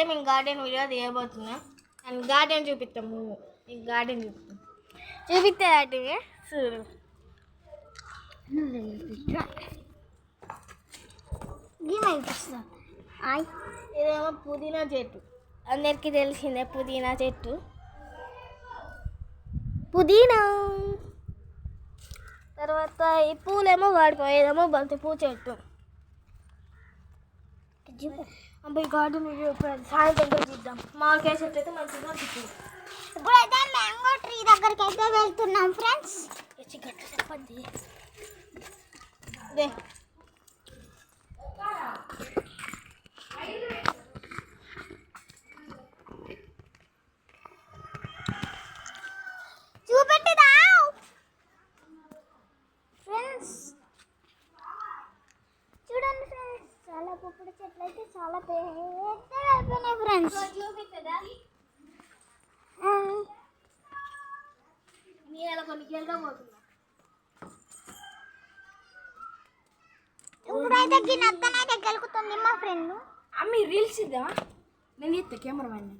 అయితే మేము garden video తీయబోతున్నాం and garden చూపిస్తాము మీకు గార్డెన్ చూపిస్తే అటువే చూడు ఇదేమో పుదీనా చెట్టు అందరికీ తెలిసిందే పుదీనా చెట్టు పుదీనా తర్వాత ఈ పూలేమో వాడిపోయేదేమో బంతి పూ చెట్టు అబ్బాయి గార్డెన్ సాయంత్రం చూద్దాం మామిడికాయ చెట్టు అయితే మంచిగా ఉంటుంది ఇప్పుడైతే మ్యాంగో ట్రీ దగ్గరికి అయితే వెళ్తున్నాం ఫ్రెండ్స్ గట్ల చెప్పండి అదే చూపెట్టిదా ఫ్రెండ్స్ చూడండి ఫ్రెండ్స్ చాలా పుప్పడి చెట్లు అయితే చాలా పెద్దగా అయిపోయినాయి ఫ్రెండ్స్ చూపిస్తుందా నేను కొన్ని గెలగా పోతున్నా ఇప్పుడైతే గిన్నెత్తనైతే గెలుకుతుంది మా ఫ్రెండ్ అమ్మి రీల్స్ ఇద్దామా నేను ఇస్తా కెమెరా మ్యాన్